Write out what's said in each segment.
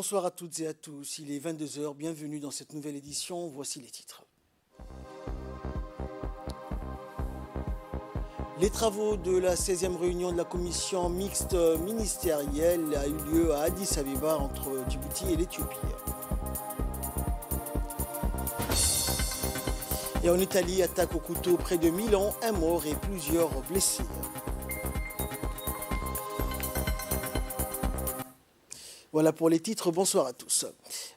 Bonsoir à toutes et à tous, il est 22 heures. Bienvenue dans cette nouvelle édition, voici les titres. Les travaux de la 16e réunion de la commission mixte ministérielle a eu lieu à Addis Abeba entre Djibouti et l'Éthiopie. Et en Italie, attaque au couteau près de Milan, un mort et plusieurs blessés. Voilà pour les titres, bonsoir à tous.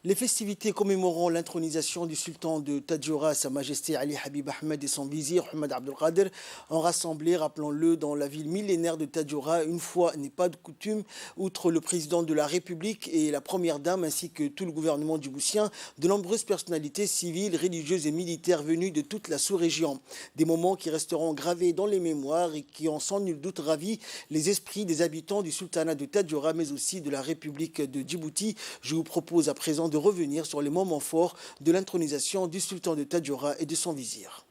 Les festivités commémorant l'intronisation du sultan de Tadjoura, Sa Majesté Ali Habib Ahmed et son vizir Ahmed Abdelkader ont rassemblé, rappelons-le, dans la ville millénaire de Tadjoura. Une fois n'est pas de coutume, outre le président de la République et la première dame ainsi que tout le gouvernement djiboutien, de nombreuses personnalités civiles, religieuses et militaires venues de toute la sous-région. Des moments qui resteront gravés dans les mémoires et qui ont sans nul doute ravi les esprits des habitants du sultanat de Tadjoura mais aussi de la République de Djibouti. Je vous propose à présent de revenir sur les moments forts de l'intronisation du sultan de Tadjoura et de son vizir.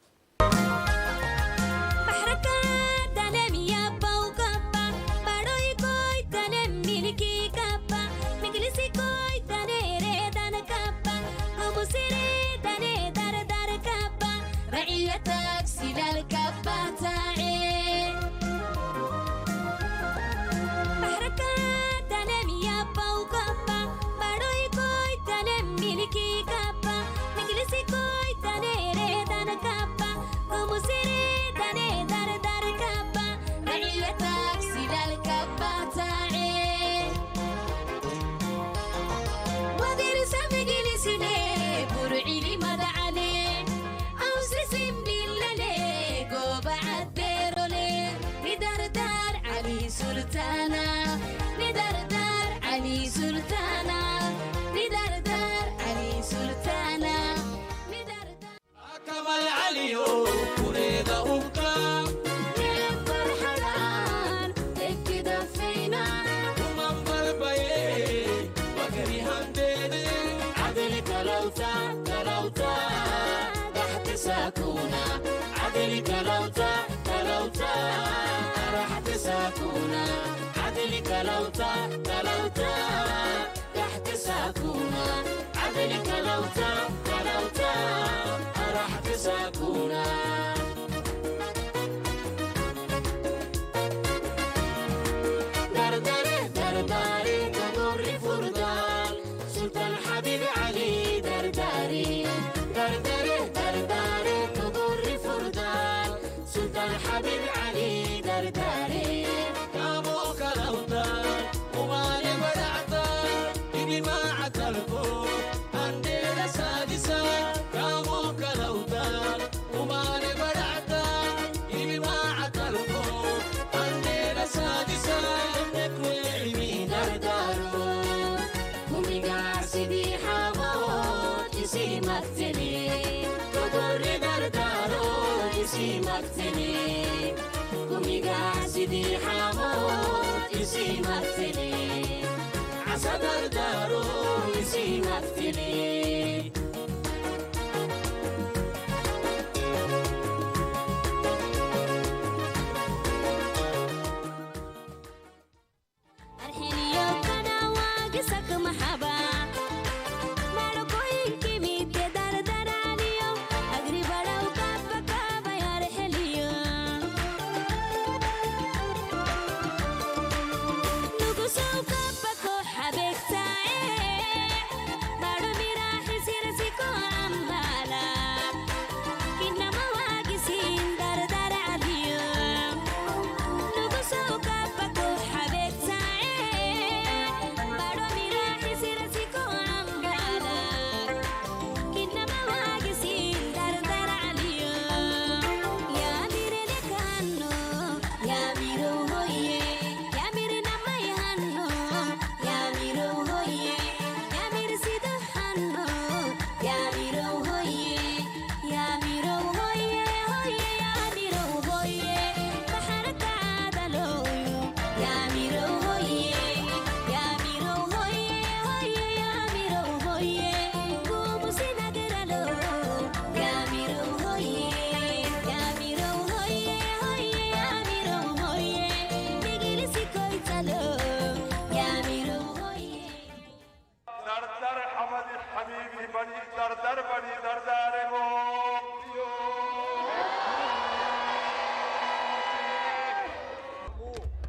Bado mi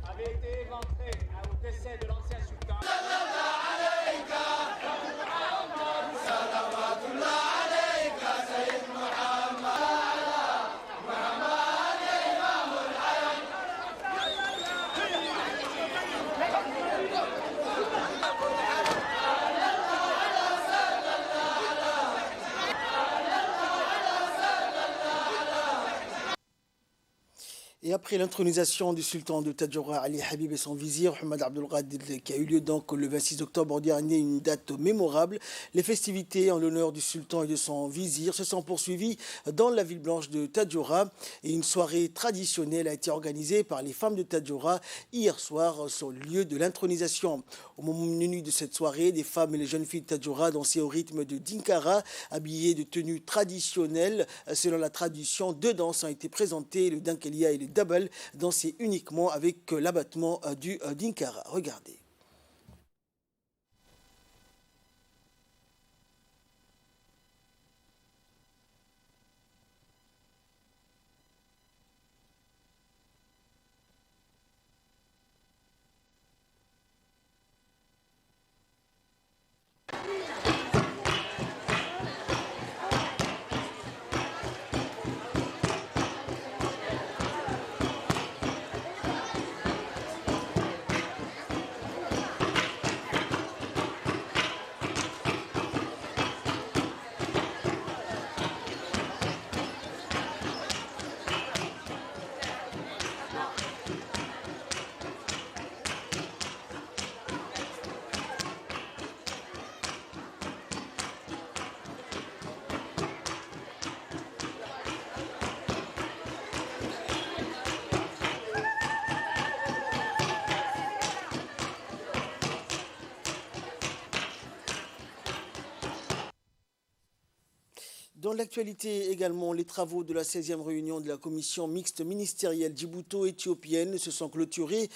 avait été éventré au décès de l'ancien sultan. Et après l'intronisation du sultan de Tadjoura Ali Habib et son vizir Mohamed Abdelghadid, qui a eu lieu donc le 26 octobre dernier, une date mémorable, les festivités en l'honneur du sultan et de son vizir se sont poursuivies dans la ville blanche de Tadjoura et une soirée traditionnelle a été organisée par les femmes de Tadjoura hier soir sur le lieu de l'intronisation. Au moment menu de cette soirée, des femmes et les jeunes filles de Tadjoura dansaient au rythme de Dinkara, habillées de tenues traditionnelles. Selon la tradition, deux danses ont été présentées, le Dinkelia et le Dabal, dansé uniquement avec l'abattement du Dinkara. Regardez. Dans l'actualité également, les travaux de la 16e réunion de la commission mixte ministérielle djibouto-éthiopienne se sont clôturés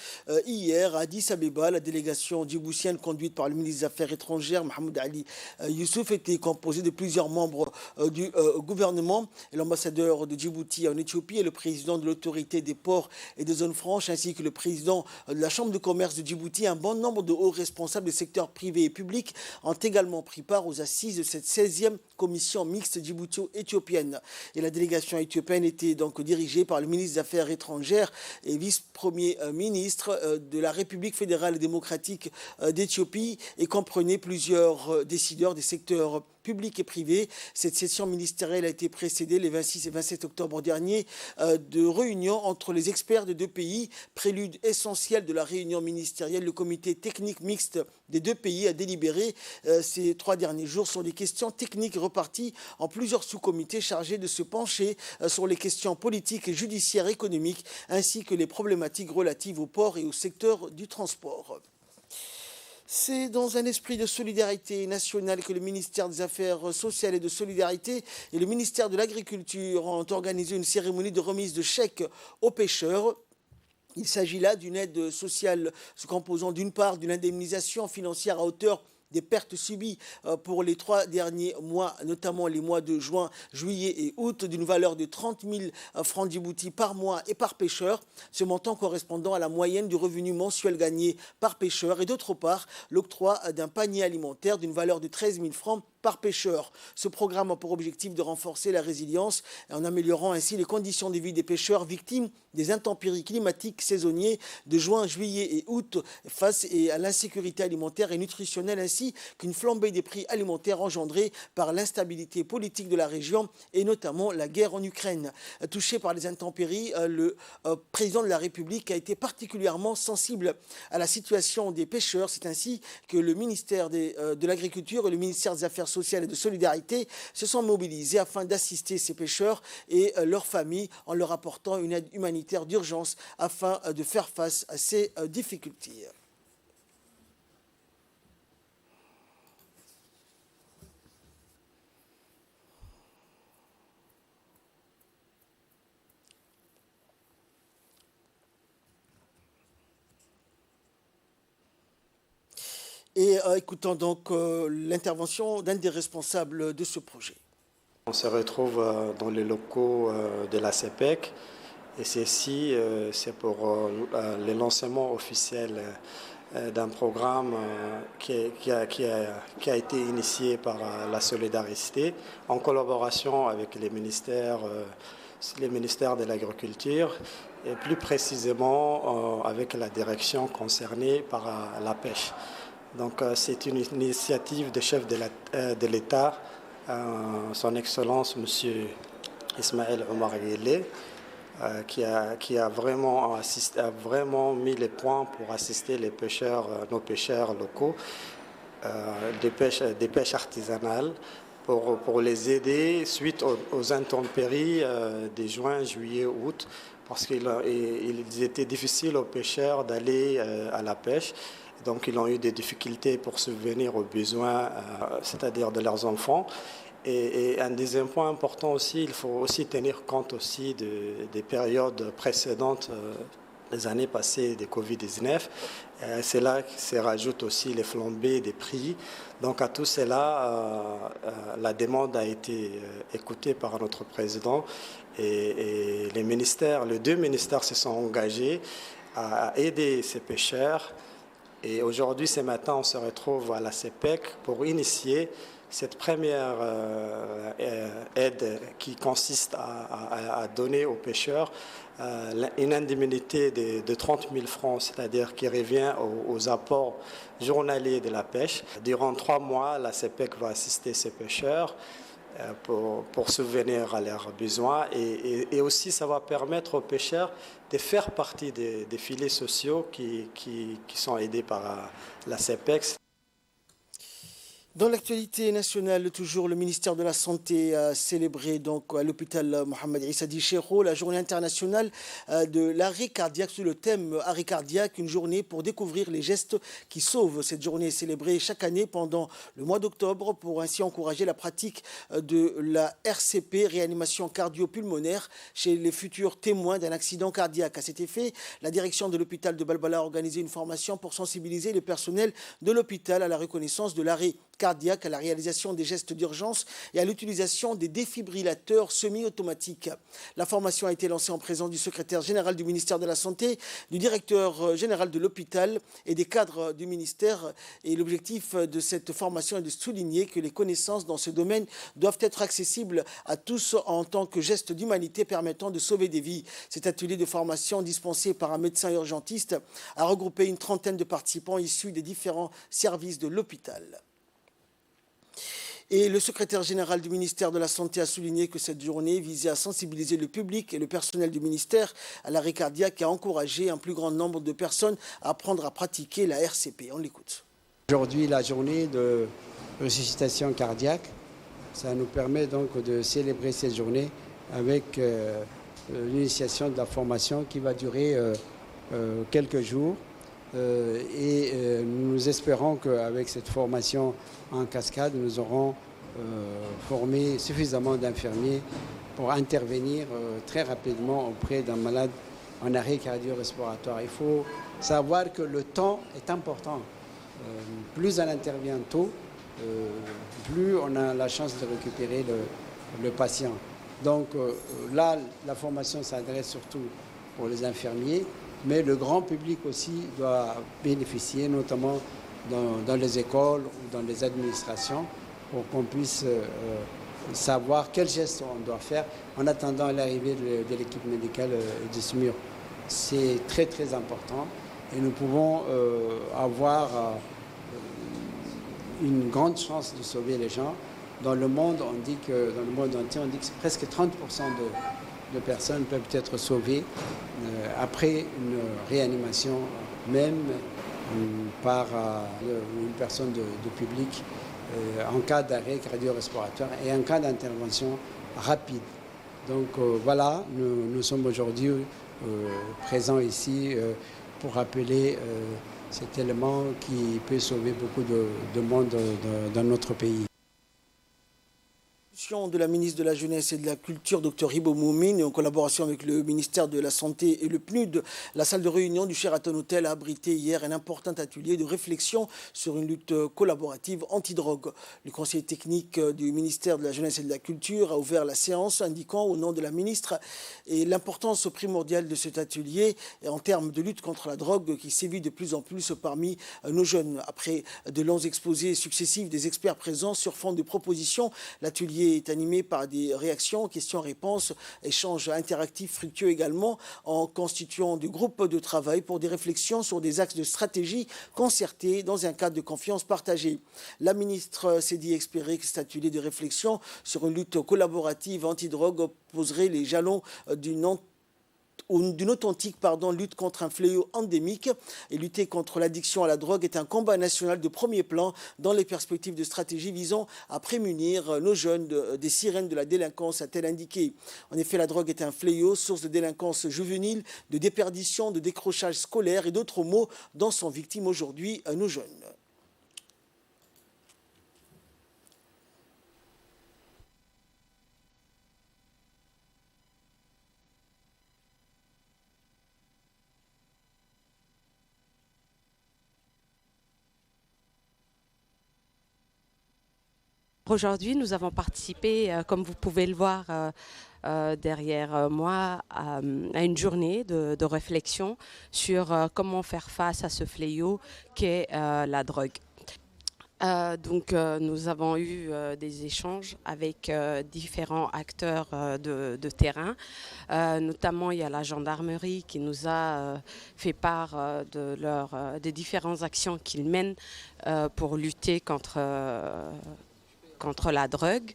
hier à Addis Abeba. La délégation djiboutienne conduite par le ministre des Affaires étrangères, Mohamed Ali Youssouf, était composée de plusieurs membres du gouvernement. L'ambassadeur de Djibouti en Éthiopie et le président de l'autorité des ports et des zones franches, ainsi que le président de la Chambre de commerce de Djibouti, un bon nombre de hauts responsables des secteurs privés et publics ont également pris part aux assises de cette 16e commission mixte djibouto-éthiopienne. Et la délégation éthiopienne était donc dirigée par le ministre des Affaires étrangères et vice-premier ministre de la République fédérale et démocratique d'Éthiopie et comprenait plusieurs décideurs des secteurs publics et privés. Cette session ministérielle a été précédée les 26 et 27 octobre dernier de réunions entre les experts de deux pays, prélude essentiel de la réunion ministérielle. Le comité technique mixte des deux pays a délibéré ces 3 derniers jours sur des questions techniques reparties en plusieurs sous-comités chargés de se pencher sur les questions politiques et judiciaires économiques ainsi que les problématiques relatives au port et au secteur du transport. C'est dans un esprit de solidarité nationale que le ministère des Affaires sociales et de solidarité et le ministère de l'Agriculture ont organisé une cérémonie de remise de chèques aux pêcheurs. Il s'agit là d'une aide sociale se composant d'une part d'une indemnisation financière à hauteur des pertes subies pour les 3 derniers mois, notamment les mois de juin, juillet et août, d'une valeur de 30 000 francs djibouti par mois et par pêcheur, ce montant correspondant à la moyenne du revenu mensuel gagné par pêcheur, et d'autre part l'octroi d'un panier alimentaire d'une valeur de 13 000 francs par pêcheur. Ce programme a pour objectif de renforcer la résilience en améliorant ainsi les conditions de vie des pêcheurs victimes des intempéries climatiques saisonniers de juin, juillet et août face à l'insécurité alimentaire et nutritionnelle ainsi qu'une flambée des prix alimentaires engendrée par l'instabilité politique de la région et notamment la guerre en Ukraine. Touché par les intempéries, le président de la République a été particulièrement sensible à la situation des pêcheurs. C'est ainsi que le ministère de l'Agriculture et le ministère des Affaires sociales et de solidarité se sont mobilisés afin d'assister ces pêcheurs et leurs familles en leur apportant une aide humanitaire d'urgence afin de faire face à ces difficultés. Et écoutons donc l'intervention d'un des responsables de ce projet. On se retrouve dans les locaux de la CEPEC et ceci, c'est pour le lancement officiel d'un programme qui a été initié par la Solidarité en collaboration avec les ministères de l'Agriculture et plus précisément avec la direction concernée par la pêche. Donc c'est une initiative de chef de l'État, son Excellence M. Ismaël Omar Guelleh, qui a vraiment mis les points pour assister les pêcheurs, nos pêcheurs locaux des pêches artisanales pour les aider suite aux intempéries de juin, juillet, août, parce qu'il était difficile aux pêcheurs d'aller à la pêche. Donc ils ont eu des difficultés pour subvenir aux besoins, c'est-à-dire de leurs enfants. Et un deuxième point important aussi, il faut aussi tenir compte aussi des périodes précédentes, les années passées de Covid-19. C'est là que se rajoutent aussi les flambées des prix. Donc à tout cela, la demande a été écoutée par notre président et les deux ministères se sont engagés à aider ces pêcheurs. Et aujourd'hui, ce matin, on se retrouve à la CEPEC pour initier cette première aide qui consiste à donner aux pêcheurs une indemnité de 30 000 francs, c'est-à-dire qui revient aux apports journaliers de la pêche. Durant 3 mois, la CEPEC va assister ces pêcheurs pour subvenir à leurs besoins et aussi ça va permettre aux pêcheurs de faire partie des filets sociaux qui sont aidés par la CEPEC. Dans l'actualité nationale, toujours le ministère de la Santé a célébré donc à l'hôpital Mohamed Issa Dichero la journée internationale de l'arrêt cardiaque sous le thème arrêt cardiaque, une journée pour découvrir les gestes qui sauvent. Cette journée est célébrée chaque année pendant le mois d'octobre pour ainsi encourager la pratique de la RCP, réanimation cardio-pulmonaire, chez les futurs témoins d'un accident cardiaque. À cet effet, la direction de l'hôpital de Balbala a organisé une formation pour sensibiliser le personnel de l'hôpital à la reconnaissance de l'arrêt cardiaque, à la réalisation des gestes d'urgence et à l'utilisation des défibrillateurs semi-automatiques. La formation a été lancée en présence du secrétaire général du ministère de la Santé, du directeur général de l'hôpital et des cadres du ministère. Et l'objectif de cette formation est de souligner que les connaissances dans ce domaine doivent être accessibles à tous en tant que geste d'humanité permettant de sauver des vies. Cet atelier de formation dispensé par un médecin urgentiste a regroupé une trentaine de participants issus des différents services de l'hôpital. Et le secrétaire général du ministère de la Santé a souligné que cette journée visait à sensibiliser le public et le personnel du ministère à l'arrêt cardiaque et à encourager un plus grand nombre de personnes à apprendre à pratiquer la RCP. On l'écoute. Aujourd'hui, la journée de ressuscitation cardiaque, ça nous permet donc de célébrer cette journée avec l'initiation de la formation qui va durer quelques jours. Nous espérons qu'avec cette formation en cascade, nous aurons formé suffisamment d'infirmiers pour intervenir très rapidement auprès d'un malade en arrêt cardio-respiratoire. Il faut savoir que le temps est important. Plus on intervient tôt, plus on a la chance de récupérer le patient. Donc là, la formation s'adresse surtout pour les infirmiers, mais le grand public aussi doit bénéficier, notamment dans les écoles ou dans les administrations, pour qu'on puisse savoir quels gestes on doit faire en attendant l'arrivée de l'équipe médicale du SMUR. C'est très très important et nous pouvons avoir une grande chance de sauver les gens. Dans le monde, dans le monde entier, on dit que presque 30% de personnes peuvent être sauvées après une réanimation, même par une personne de public en cas d'arrêt cardio-respiratoire et en cas d'intervention rapide. Donc voilà, nous sommes aujourd'hui présents ici pour rappeler cet élément qui peut sauver beaucoup de monde dans notre pays. De la ministre de la Jeunesse et de la Culture, Dr Hibo Moumine, en collaboration avec le ministère de la Santé et le PNUD, la salle de réunion du Sheraton Hotel a abrité hier un important atelier de réflexion sur une lutte collaborative anti-drogue. Le conseil technique du ministère de la Jeunesse et de la Culture a ouvert la séance, indiquant au nom de la ministre et l'importance primordiale de cet atelier en termes de lutte contre la drogue qui sévit de plus en plus parmi nos jeunes. Après de longs exposés successifs des experts présents sur fond de propositions, l'atelier est animé par des réactions, questions-réponses, échanges interactifs fructueux également, en constituant des groupes de travail pour des réflexions sur des axes de stratégie concertés dans un cadre de confiance partagée. La ministre s'est dit espérer que cet atelier de réflexion sur une lutte collaborative anti-drogue poserait les jalons d'une authentique lutte contre un fléau endémique. Et lutter contre l'addiction à la drogue est un combat national de premier plan dans les perspectives de stratégie visant à prémunir nos jeunes des sirènes de la délinquance, a-t-elle indiqué. En effet, la drogue est un fléau, source de délinquance juvénile, de déperdition, de décrochage scolaire et d'autres maux dont sont victimes aujourd'hui nos jeunes. Aujourd'hui, nous avons participé, comme vous pouvez le voir derrière moi, à une journée de réflexion sur comment faire face à ce fléau qu'est la drogue. Nous avons eu des échanges avec différents acteurs de terrain. Notamment, il y a la gendarmerie qui nous a fait part des différentes actions qu'ils mènent pour lutter contre la drogue.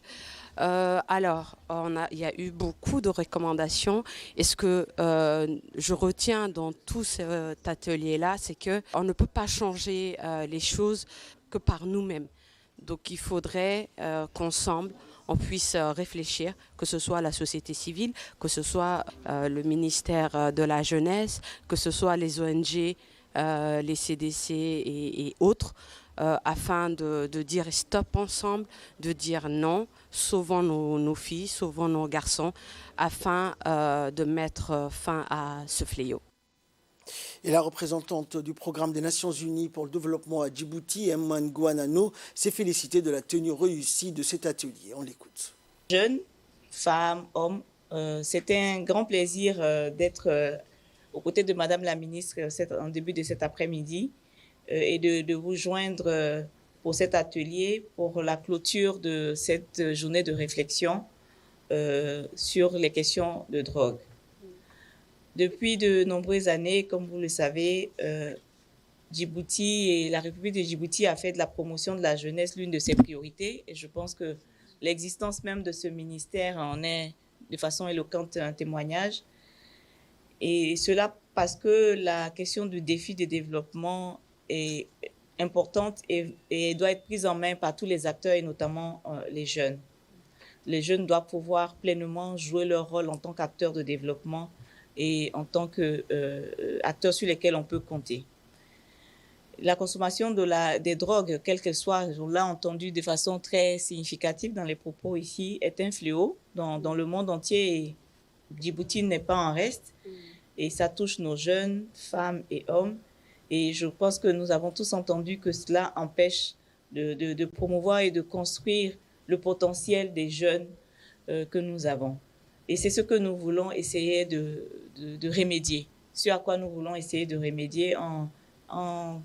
Il y a eu beaucoup de recommandations. Et ce que je retiens dans tout cet atelier-là, c'est qu'on ne peut pas changer les choses que par nous-mêmes. Donc il faudrait qu'ensemble, on puisse réfléchir, que ce soit la société civile, que ce soit le ministère de la Jeunesse, que ce soit les ONG, les CDC et autres, afin de dire stop ensemble, de dire non, sauvons nos filles, sauvons nos garçons, afin de mettre fin à ce fléau. Et la représentante du programme des Nations Unies pour le développement à Djibouti, Emman Gouanano, s'est félicitée de la tenue réussie de cet atelier. On l'écoute. Jeunes, femmes, hommes, c'était un grand plaisir d'être aux côtés de Madame la ministre en début de cet après-midi et de vous joindre pour cet atelier, pour la clôture de cette journée de réflexion sur les questions de drogue. Depuis de nombreuses années, comme vous le savez, Djibouti et la République de Djibouti a fait de la promotion de la jeunesse l'une de ses priorités. Et je pense que l'existence même de ce ministère en est de façon éloquente un témoignage. Et cela parce que la question du défi de développement est importante et doit être prise en main par tous les acteurs et notamment les jeunes. Les jeunes doivent pouvoir pleinement jouer leur rôle en tant qu'acteurs de développement et en tant qu'acteurs sur lesquels on peut compter. La consommation des drogues, quelle qu'elle soit, on l'a entendu de façon très significative dans les propos ici, est un fléau dans le monde entier et Djibouti n'est pas en reste. Et ça touche nos jeunes, femmes et hommes. Et je pense que nous avons tous entendu que cela empêche de promouvoir et de construire le potentiel des jeunes que nous avons. Et c'est ce que nous voulons essayer de remédier. Ce à quoi nous voulons essayer de remédier en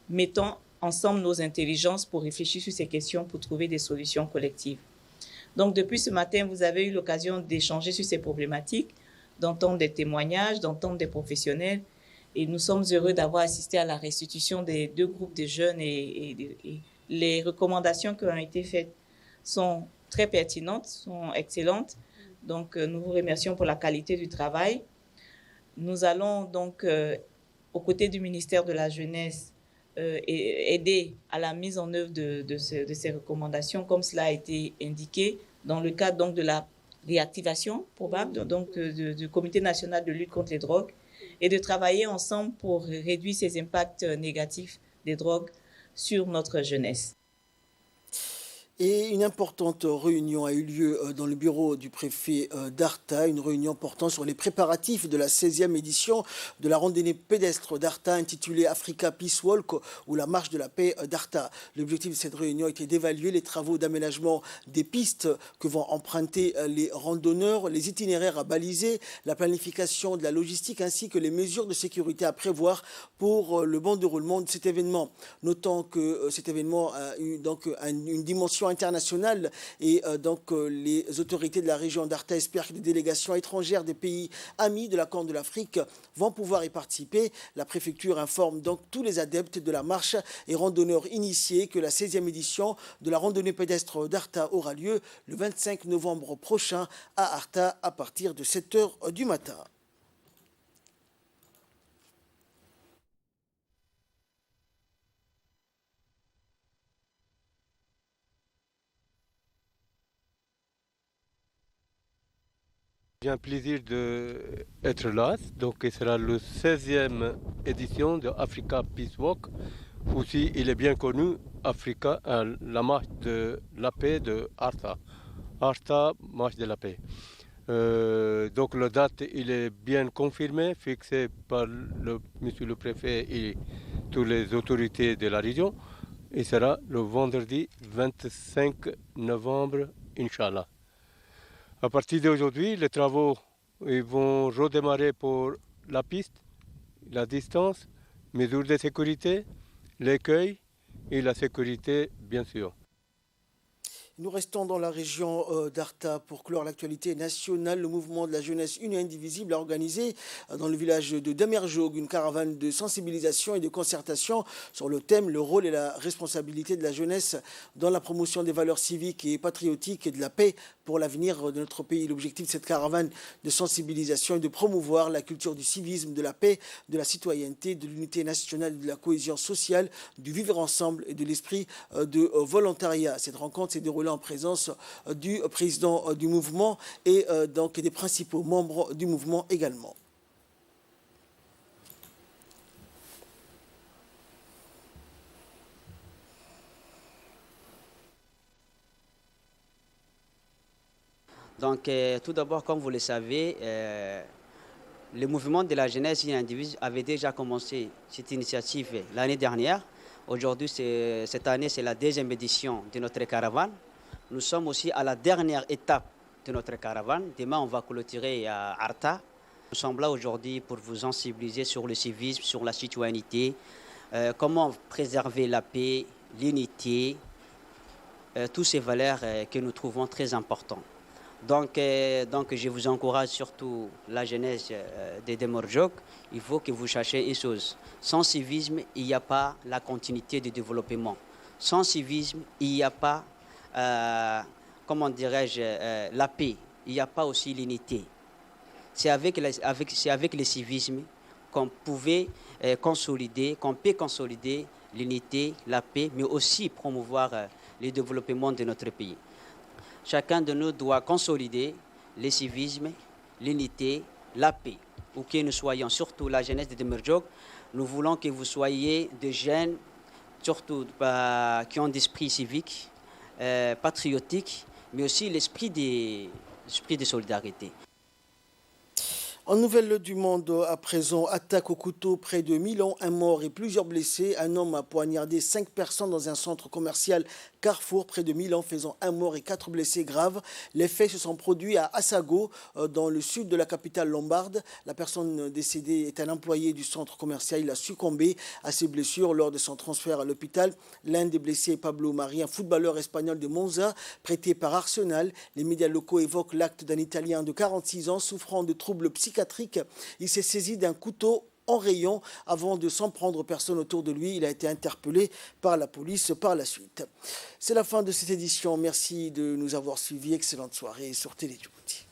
mettant ensemble nos intelligences pour réfléchir sur ces questions, pour trouver des solutions collectives. Donc depuis ce matin, vous avez eu l'occasion d'échanger sur ces problématiques, d'entendre des témoignages, d'entendre des professionnels. Et nous sommes heureux d'avoir assisté à la restitution des deux groupes de jeunes et les recommandations qui ont été faites sont très pertinentes, sont excellentes. Donc, nous vous remercions pour la qualité du travail. Nous allons donc, aux côtés du ministère de la Jeunesse, aider à la mise en œuvre de ces recommandations, comme cela a été indiqué dans le cadre donc, de la réactivation probable donc, du Comité national de lutte contre les drogues et de travailler ensemble pour réduire ces impacts négatifs des drogues sur notre jeunesse. Et une importante réunion a eu lieu dans le bureau du préfet d'Arta, une réunion portant sur les préparatifs de la 16e édition de la randonnée pédestre d'Arta intitulée Africa Peace Walk ou la marche de la paix d'Arta. L'objectif de cette réunion était d'évaluer les travaux d'aménagement des pistes que vont emprunter les randonneurs, les itinéraires à baliser, la planification de la logistique ainsi que les mesures de sécurité à prévoir pour le bon déroulement de cet événement. Notons que cet événement a eu donc une dimension internationale et les autorités de la région d'Arta espèrent que des délégations étrangères des pays amis de la Corne de l'Afrique vont pouvoir y participer. La préfecture informe donc tous les adeptes de la marche et randonneurs initiés que la 16e édition de la randonnée pédestre d'Arta aura lieu le 25 novembre prochain à Arta à partir de 7 h du matin. J'ai un plaisir d'être là. Donc, ce sera la 16e édition de Africa Peace Walk. Aussi, il est bien connu, Africa, la marche de la paix de Arta. Arta, marche de la paix. Donc, la date, il est bien confirmé, fixé par monsieur le préfet et toutes les autorités de la région. Il sera le vendredi 25 novembre, Inch'Allah. À partir d'aujourd'hui, les travaux vont redémarrer pour la piste, la distance, mesures de sécurité, l'accueil et la sécurité, bien sûr. Nous restons dans la région d'Arta pour clore l'actualité nationale. Le mouvement de la jeunesse unie et indivisible a organisé dans le village de Damerjog une caravane de sensibilisation et de concertation sur le thème « Le rôle et la responsabilité de la jeunesse dans la promotion des valeurs civiques et patriotiques et de la paix pour l'avenir de notre pays ». L'objectif de cette caravane de sensibilisation est de promouvoir la culture du civisme, de la paix, de la citoyenneté, de l'unité nationale, de la cohésion sociale, du vivre ensemble et de l'esprit de volontariat. Cette rencontre s'est déroulée en présence du président du mouvement et donc des principaux membres du mouvement également. Donc, tout d'abord, comme vous le savez, le mouvement de la jeunesse et individu avait déjà commencé cette initiative l'année dernière. Aujourd'hui, cette année, c'est la 2e édition de notre caravane. Nous sommes aussi à la dernière étape de notre caravane. Demain, on va clôturer à Arta. Nous sommes là aujourd'hui pour vous sensibiliser sur le civisme, sur la citoyenneté, comment préserver la paix, l'unité, toutes ces valeurs que nous trouvons très importantes. Donc, je vous encourage surtout la jeunesse de Damerjog. Il faut que vous cherchiez une chose. Sans civisme, il n'y a pas la continuité du développement. Sans civisme, il n'y a pas, comment dirais-je, la paix. Il n'y a pas aussi l'unité. C'est avec le civisme qu'on peut consolider l'unité, la paix, mais aussi promouvoir le développement de notre pays. Chacun de nous doit consolider le civisme, l'unité, la paix. Où que nous soyons, surtout la jeunesse de Damerjog, nous voulons que vous soyez des jeunes, surtout qui ont d'esprit civique, patriotique, mais aussi l'esprit de solidarité. En nouvelles du monde, à présent, attaque au couteau près de Milan, un mort et plusieurs blessés. Un homme a poignardé 5 personnes dans un centre commercial Carrefour près de Milan, faisant 1 mort et 4 blessés graves. Les faits se sont produits à Assago, dans le sud de la capitale lombarde. La personne décédée est un employé du centre commercial. Il a succombé à ses blessures lors de son transfert à l'hôpital. L'un des blessés est Pablo Mari, un footballeur espagnol de Monza, prêté par Arsenal. Les médias locaux évoquent l'acte d'un Italien de 46 ans souffrant de troubles psychiatriques. Il s'est saisi d'un couteau en rayon avant de s'en prendre personne autour de lui. Il a été interpellé par la police par la suite. C'est la fin de cette édition. Merci de nous avoir suivis. Excellente soirée sur Télé Djibouti.